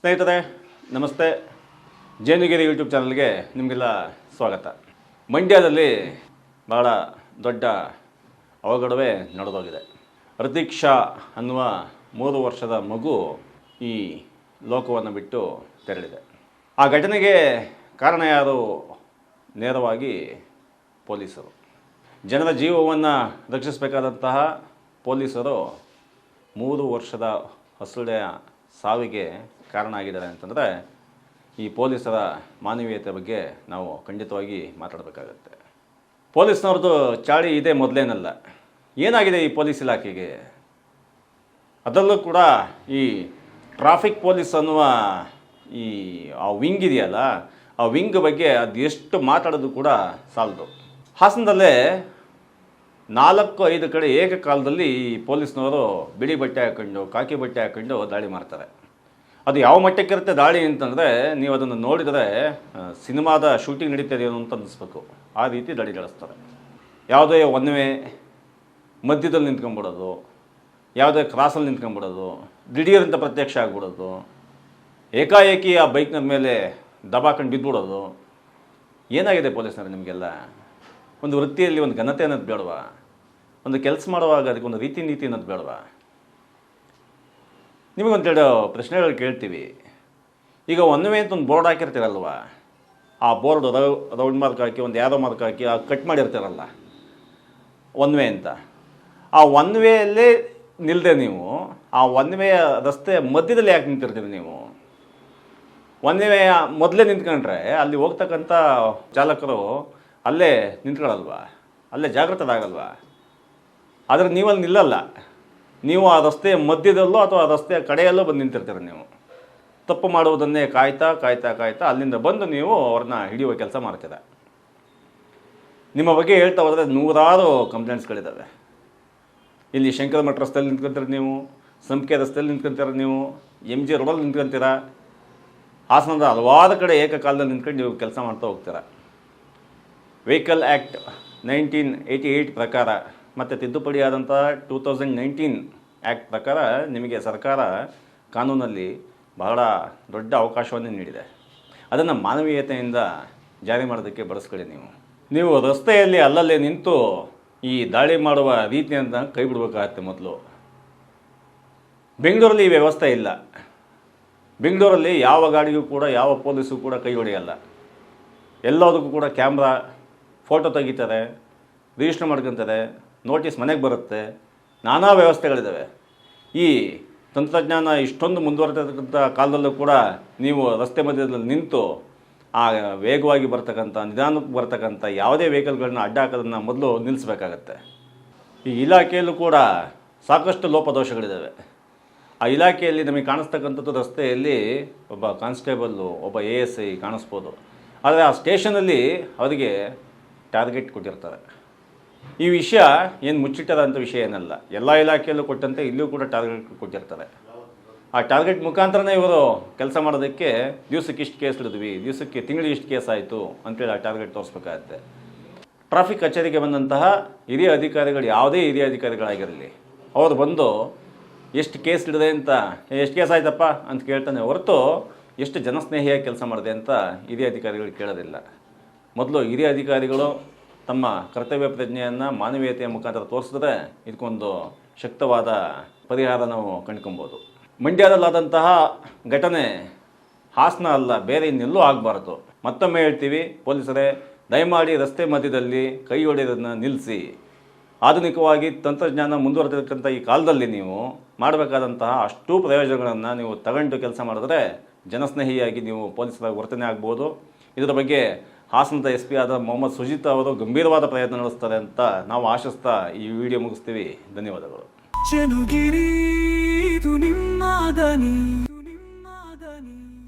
ಸ್ನೇಹಿತರೆ ನಮಸ್ತೆ. ಜೇನುಗಿರಿ ಯೂಟ್ಯೂಬ್ ಚಾನಲ್ಗೆ ನಿಮಗೆಲ್ಲ ಸ್ವಾಗತ. ಮಂಡ್ಯದಲ್ಲಿ ಬಹಳ ದೊಡ್ಡ ಅವಘಡವೇ ನಡೆದೋಗಿದೆ. ಪ್ರತೀಕ್ಷಾ ಅನ್ನುವ 3 ವರ್ಷದ ಮಗು ಈ ಲೋಕವನ್ನು ಬಿಟ್ಟು ತೆರಳಿದೆ. ಆ ಘಟನೆಗೆ ಕಾರಣ ಯಾರು? ನೇರವಾಗಿ ಪೊಲೀಸರು. ಜನರ ಜೀವವನ್ನು ರಕ್ಷಿಸಬೇಕಾದಂತಹ ಪೊಲೀಸರು 3 ವರ್ಷದ ಹಸುಳೆಯ ಸಾವಿಗೆ ಕಾರಣ ಆಗಿದ್ದಾರೆ ಅಂತಂದರೆ ಈ ಪೊಲೀಸರ ಮಾನವೀಯತೆ ಬಗ್ಗೆ ನಾವು ಖಂಡಿತವಾಗಿ ಮಾತಾಡಬೇಕಾಗತ್ತೆ. ಪೊಲೀಸ್ನವ್ರದ್ದು ಚಾಳಿ ಇದೆ ಮೊದಲೇನಲ್ಲ. ಏನಾಗಿದೆ ಈ ಪೊಲೀಸ್ ಇಲಾಖೆಗೆ? ಅದರಲ್ಲೂ ಕೂಡ ಈ ಟ್ರಾಫಿಕ್ ಪೊಲೀಸ್ ಅನ್ನುವ ಆ ವಿಂಗ್ ಇದೆಯಲ್ಲ, ಆ ವಿಂಗ್ ಬಗ್ಗೆ ಅದು ಎಷ್ಟು ಮಾತಾಡೋದು ಕೂಡ ಸಾಲದು. ಹಾಸನದಲ್ಲೇ 4-5 ಕಡೆ ಏಕಕಾಲದಲ್ಲಿ ಈ ಪೊಲೀಸ್ನವರು ಬಿಳಿ ಬಟ್ಟೆ ಹಾಕ್ಕೊಂಡು ಕಾಕಿ ಬಟ್ಟೆ ಹಾಕ್ಕೊಂಡು ದಾಳಿ ಮಾಡ್ತಾರೆ. ಅದು ಯಾವ ಮಟ್ಟಕ್ಕಿರುತ್ತೆ ದಾಳಿ ಅಂತಂದರೆ ನೀವು ಅದನ್ನು ನೋಡಿದರೆ ಸಿನಿಮಾದ ಶೂಟಿಂಗ್ ನಡೀತದೆ ಅಂತ ಅನ್ನಿಸ್ಬೇಕು. ಆ ರೀತಿ ದಾಳಿ ನಡೆಸ್ತಾರೆ. ಯಾವುದೇ ಒನ್ ವೇ ಮಧ್ಯದಲ್ಲಿ ನಿಂತ್ಕೊಂಡ್ಬಿಡೋದು, ಯಾವುದೇ ಕ್ರಾಸಲ್ಲಿ ನಿಂತ್ಕೊಂಡ್ಬಿಡೋದು, ದಿಢೀರಂತ ಪ್ರತ್ಯಕ್ಷ ಆಗ್ಬಿಡೋದು, ಏಕಾಏಕಿ ಆ ಬೈಕ್ನ ಮೇಲೆ ದಬಾಕೊಂಡು ಬಿದ್ದುಬಿಡೋದು. ಏನಾಗಿದೆ ಪೊಲೀಸ್ನವ್ರು ನಿಮಗೆಲ್ಲ? ಒಂದು ವೃತ್ತಿಯಲ್ಲಿ ಒಂದು ಘನತೆ ಅನ್ನೋದು ಬೇಡವಾ? ಒಂದು ಕೆಲಸ ಮಾಡುವಾಗ ಅದಕ್ಕೆ ಒಂದು ರೀತಿ ನೀತಿ ಅನ್ನೋದು ಬೇಡವಾ? ನಿಮಗೊಂದೆರಡು ಪ್ರಶ್ನೆಗಳು ಕೇಳ್ತೀವಿ. ಈಗ ಒನ್ ವೇ ಅಂತ ಒಂದು ಬೋರ್ಡ್ ಹಾಕಿರ್ತೀರಲ್ವ, ಆ ಬೋರ್ಡ್ ರೌಂಡ್ ಮಾರ್ಕ್ ಹಾಕಿ ಒಂದು ಯಾರೋ ಮಾರ್ಕ್ ಹಾಕಿ ಕಟ್ ಮಾಡಿರ್ತೀರಲ್ಲ ಒನ್ ವೇ ಅಂತ. ಆ ಒನ್ ವೇಯಲ್ಲೇ ನಿಲ್ಲದೆ ನೀವು ಆ ಒನ್ ವೇ ರಸ್ತೆ ಮಧ್ಯದಲ್ಲಿ ಯಾಕೆ ನಿಂತಿರ್ತೀವಿ ನೀವು? ಒನ್ ವೇ ಮೊದಲೇ ನಿಂತ್ಕೊಂಡ್ರೆ ಅಲ್ಲಿ ಹೋಗ್ತಕ್ಕಂಥ ಚಾಲಕರು ಅಲ್ಲೇ ನಿಂತ್ಕೊಳ್ಳಲ್ವಾ? ಅಲ್ಲೇ ಜಾಗೃತರಾಗಲ್ವಾ? ಆದರೆ ನೀವಲ್ಲಿ ನಿಲ್ಲಲ್ಲ. ನೀವು ಆ ರಸ್ತೆಯ ಮಧ್ಯದಲ್ಲೋ ಅಥವಾ ಆ ರಸ್ತೆಯ ಕಡೆಯಲ್ಲೋ ಬಂದು ನಿಂತಿರ್ತೀರ. ನೀವು ತಪ್ಪು ಮಾಡುವುದನ್ನೇ ಕಾಯ್ತಾ ಕಾಯ್ತಾ ಕಾಯ್ತಾ ಅಲ್ಲಿಂದ ಬಂದು ನೀವು ಅವ್ರನ್ನ ಹಿಡಿಯುವ ಕೆಲಸ ಮಾಡ್ತೀರ. ನಿಮ್ಮ ಬಗ್ಗೆ ಹೇಳ್ತಾ ಹೋದರೆ ನೂರಾರು ಕಂಪ್ಲೇಂಟ್ಸ್ಗಳಿದ್ದಾವೆ. ಇಲ್ಲಿ ಶಂಕರ ಮಠ ರಸ್ತೆಯಲ್ಲಿ ನಿಂತ್ಕೊಂತೀರ ನೀವು, ಸಂಪಿಗೆ ರಸ್ತೆಯಲ್ಲಿ ನಿಂತ್ಕೊಂತೀರ ನೀವು, MG ರೋಡಲ್ಲಿ ನಿಂತ್ಕೊಂತೀರ, ಹಾಸನದ ಹಲವಾರು ಕಡೆ ಏಕಕಾಲದಲ್ಲಿ ನಿಂತ್ಕೊಂಡು ನೀವು ಕೆಲಸ ಮಾಡ್ತಾ ಹೋಗ್ತೀರ. ವೆಹಿಕಲ್ ಆ್ಯಕ್ಟ್ 1988 ಪ್ರಕಾರ ಮತ್ತು ತಿದ್ದುಪಡಿಯಾದಂಥ 2019 ಆ್ಯಕ್ಟ್ ಪ್ರಕಾರ ನಿಮಗೆ ಸರ್ಕಾರ ಕಾನೂನಲ್ಲಿ ಬಹಳ ದೊಡ್ಡ ಅವಕಾಶವನ್ನು ನೀಡಿದೆ. ಅದನ್ನು ಮಾನವೀಯತೆಯಿಂದ ಜಾರಿ ಮಾಡೋದಕ್ಕೆ ಬಳಸ್ಕೊಳ್ಳಿ. ನೀವು ರಸ್ತೆಯಲ್ಲಿ ಅಲ್ಲಲ್ಲೇ ನಿಂತು ಈ ದಾಳಿ ಮಾಡುವ ರೀತಿಯನ್ನು ಕೈ ಬಿಡಬೇಕಾಗತ್ತೆ. ಮೊದಲು ಬೆಂಗಳೂರಲ್ಲಿ ಈ ವ್ಯವಸ್ಥೆ ಇಲ್ಲ. ಬೆಂಗಳೂರಲ್ಲಿ ಯಾವ ಗಾಡಿಗೂ ಕೂಡ ಯಾವ ಪೊಲೀಸು ಕೂಡ ಕೈ ಹೊಡೆಯಲ್ಲ. ಎಲ್ಲದಕ್ಕೂ ಕೂಡ ಕ್ಯಾಮ್ರಾ, ಫೋಟೋ ತೆಗಿತಾರೆ, ರಿಜಿಸ್ಟರ್ ಮಾಡ್ಕೊತಾರೆ, ನೋಟಿಸ್ ಮನೆಗೆ ಬರುತ್ತೆ, ನಾನಾ ವ್ಯವಸ್ಥೆಗಳಿದ್ದಾವೆ. ಈ ತಂತ್ರಜ್ಞಾನ ಇಷ್ಟೊಂದು ಮುಂದುವರೆದಿರ್ತಕ್ಕಂಥ ಕಾಲದಲ್ಲೂ ಕೂಡ ನೀವು ರಸ್ತೆ ಮಧ್ಯದಲ್ಲಿ ನಿಂತು ಆ ವೇಗವಾಗಿ ಬರ್ತಕ್ಕಂಥ, ನಿಧಾನಕ್ಕೆ ಬರ್ತಕ್ಕಂಥ ಯಾವುದೇ ವೆಹಿಕಲ್ಗಳನ್ನ ಅಡ್ಡ ಹಾಕೋದನ್ನು ಮೊದಲು ನಿಲ್ಲಿಸಬೇಕಾಗತ್ತೆ. ಈ ಇಲಾಖೆಯಲ್ಲೂ ಕೂಡ ಸಾಕಷ್ಟು ಲೋಪದೋಷಗಳಿದ್ದಾವೆ. ಆ ಇಲಾಖೆಯಲ್ಲಿ ನಮಗೆ ಕಾಣಿಸ್ತಕ್ಕಂಥದ್ದು ರಸ್ತೆಯಲ್ಲಿ ಒಬ್ಬ ಕಾನ್ಸ್ಟೇಬಲ್ಲು, ಒಬ್ಬ ASI ಕಾಣಿಸ್ಬೋದು. ಆದರೆ ಆ ಸ್ಟೇಷನಲ್ಲಿ ಅವರಿಗೆ ಟಾರ್ಗೆಟ್ ಕೊಟ್ಟಿರ್ತಾರೆ. ಈ ವಿಷಯ ಏನು ಮುಚ್ಚಿಟ್ಟದಂಥ ವಿಷಯ ಏನಲ್ಲ. ಎಲ್ಲ ಇಲಾಖೆಯಲ್ಲೂ ಕೊಟ್ಟಂತೆ ಇಲ್ಲೂ ಕೂಡ ಟಾರ್ಗೆಟ್ ಕೊಟ್ಟಿರ್ತಾರೆ. ಆ ಟಾರ್ಗೆಟ್ ಮುಖಾಂತರನೇ ಇವರು ಕೆಲಸ ಮಾಡೋದಕ್ಕೆ ದಿವಸಕ್ಕೆ ಇಷ್ಟು ಕೇಸ್ ಹಿಡಿದ್ವಿ, ದಿವಸಕ್ಕೆ ತಿಂಗಳಿಗೆ ಇಷ್ಟು ಕೇಸ್ ಆಯಿತು ಅಂತೇಳಿ ಆ ಟಾರ್ಗೆಟ್ ತೋರಿಸ್ಬೇಕಾಗತ್ತೆ. ಟ್ರಾಫಿಕ್ ಕಚೇರಿಗೆ ಬಂದಂತಹ ಹಿರಿಯ ಅಧಿಕಾರಿಗಳು, ಯಾವುದೇ ಹಿರಿಯ ಅಧಿಕಾರಿಗಳಾಗಿರಲಿ, ಅವರು ಬಂದು ಎಷ್ಟು ಕೇಸ್ ಹಿಡಿದೆ ಅಂತ, ಎಷ್ಟು ಕೇಸ್ ಆಯ್ತಪ್ಪ ಅಂತ ಕೇಳ್ತಾನೆ ಹೊರತು ಎಷ್ಟು ಜನಸ್ನೇಹಿಯಾಗಿ ಕೆಲಸ ಮಾಡಿದೆ ಅಂತ ಹಿರಿಯ ಅಧಿಕಾರಿಗಳು ಕೇಳೋದಿಲ್ಲ. ಮೊದಲು ಹಿರಿಯ ಅಧಿಕಾರಿಗಳು ತಮ್ಮ ಕರ್ತವ್ಯ ಪ್ರಜ್ಞೆಯನ್ನು ಮಾನವೀಯತೆಯ ಮುಖಾಂತರ ತೋರಿಸಿದ್ರೆ ಇದಕ್ಕೊಂದು ಶಕ್ತವಾದ ಪರಿಹಾರ ನಾವು ಕಂಡ್ಕೊಬೋದು. ಮಂಡ್ಯದಲ್ಲಾದಂತಹ ಘಟನೆ ಹಾಸನ ಅಲ್ಲ, ಬೇರೆ ಇನ್ನೆಲ್ಲೂ ಆಗಬಾರ್ದು. ಮತ್ತೊಮ್ಮೆ ಹೇಳ್ತೀವಿ, ಪೊಲೀಸರೇ ದಯಮಾಡಿ ರಸ್ತೆ ಮಧ್ಯದಲ್ಲಿ ಕೈ ಹೊಡೆಯೋದನ್ನು ನಿಲ್ಲಿಸಿ. ಆಧುನಿಕವಾಗಿ ತಂತ್ರಜ್ಞಾನ ಮುಂದುವರೆದಿರ್ತಕ್ಕಂಥ ಈ ಕಾಲದಲ್ಲಿ ನೀವು ಮಾಡಬೇಕಾದಂತಹ ಅಷ್ಟೂ ಪ್ರಯೋಜನಗಳನ್ನು ನೀವು ತಗೊಂಡು ಕೆಲಸ ಮಾಡಿದ್ರೆ ಜನಸ್ನೇಹಿಯಾಗಿ ನೀವು ಪೊಲೀಸರ ವರ್ತನೆ ಆಗ್ಬೋದು. ಇದರ ಬಗ್ಗೆ ಹಾಸನದ SP ಆದ ಮೊಹಮ್ಮದ್ ಸುಜಿತ್ ಅವರು ಗಂಭೀರವಾದ ಪ್ರಯತ್ನ ನಡೆಸ್ತಾರೆ ಅಂತ ನಾವು ಆಶಿಸ್ತಾ ಈ ವಿಡಿಯೋ ಮುಗಿಸ್ತೀವಿ. ಧನ್ಯವಾದಗಳು.